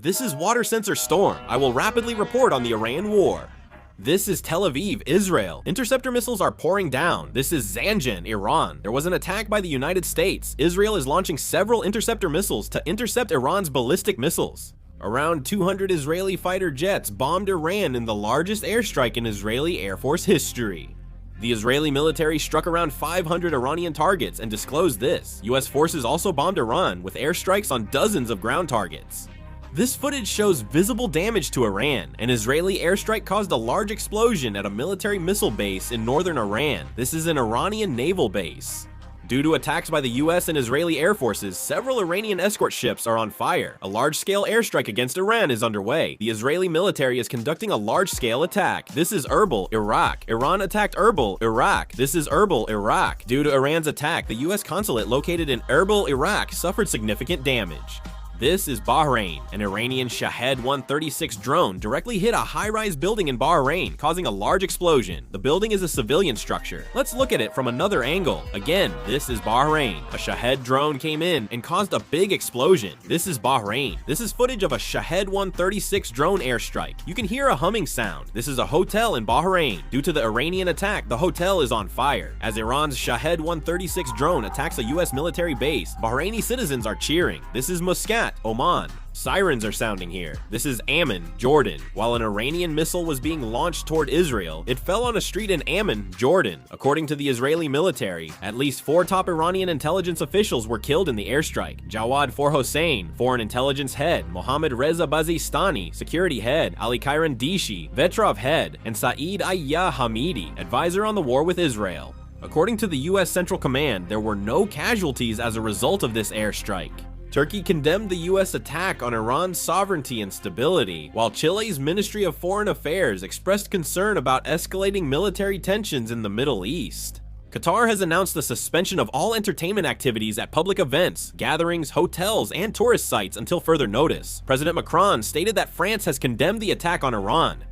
This is Water Sensor Storm. I will rapidly report on the Iran war. This is Tel Aviv, Israel. Interceptor missiles are pouring down. This is Zanjan, Iran. There was an attack by the United States. Israel is launching several interceptor missiles to intercept Iran's ballistic missiles. Around 200 Israeli fighter jets bombed Iran in the largest airstrike in Israeli Air Force history. The Israeli military struck around 500 Iranian targets and disclosed this. US forces also bombed Iran with airstrikes on dozens of ground targets. This footage shows visible damage to Iran. An Israeli airstrike caused a large explosion at a military missile base in northern Iran. This is an Iranian naval base. Due to attacks by the US and Israeli air forces, several Iranian escort ships are on fire. A large-scale airstrike against Iran is underway. The Israeli military is conducting a large-scale attack. This is Erbil, Iraq. Iran attacked Erbil, Iraq. This is Erbil, Iraq. Due to Iran's attack, the US consulate located in Erbil, Iraq suffered significant damage. This is Bahrain. An Iranian Shahed 136 drone directly hit a high-rise building in Bahrain, causing a large explosion. The building is a civilian structure. Let's look at it from another angle. Again, this is Bahrain. A Shahed drone came in and caused a big explosion. This is Bahrain. This is footage of a Shahed 136 drone airstrike. You can hear a humming sound. This is a hotel in Bahrain. Due to the Iranian attack, the hotel is on fire. As Iran's Shahed 136 drone attacks a US military base, Bahraini citizens are cheering. This is Muscat, Oman. Sirens are sounding here. This is Amman, Jordan. While an Iranian missile was being launched toward Israel, it fell on a street in Amman, Jordan. According to the Israeli military, at least 4 top Iranian intelligence officials were killed in the airstrike. Jawad Hossein, foreign intelligence head, Mohammad Reza Bazistani, security head, Ali Kairan Dishi, Vetrov head, and Saeed Ayah Hamidi, advisor on the war with Israel. According to the US Central Command, there were no casualties as a result of this airstrike. Turkey condemned the US attack on Iran's sovereignty and stability, while Chile's Ministry of Foreign Affairs expressed concern about escalating military tensions in the Middle East. Qatar has announced the suspension of all entertainment activities at public events, gatherings, hotels, and tourist sites until further notice. President Macron stated that France has condemned the attack on Iran.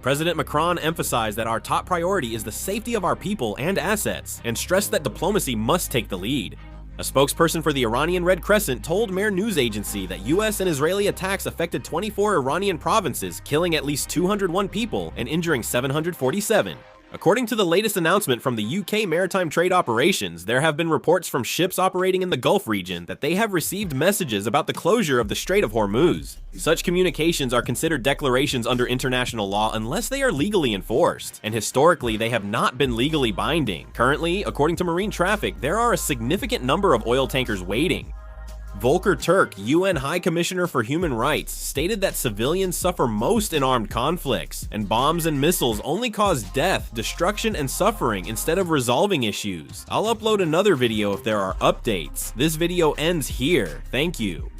President Macron emphasized that our top priority is the safety of our people and assets, and stressed that diplomacy must take the lead. A spokesperson for the Iranian Red Crescent told Mehr news agency that US and Israeli attacks affected 24 Iranian provinces, killing at least 201 people and injuring 747. According to the latest announcement from the UK Maritime Trade Operations, there have been reports from ships operating in the Gulf region that they have received messages about the closure of the Strait of Hormuz. Such communications are considered declarations under international law unless they are legally enforced, and historically they have not been legally binding. Currently, according to marine traffic, there are a significant number of oil tankers waiting. Volker Turk, UN High Commissioner for Human Rights, stated that civilians suffer most in armed conflicts, and bombs and missiles only cause death, destruction, and suffering instead of resolving issues. I'll upload another video if there are updates. This video ends here. Thank you.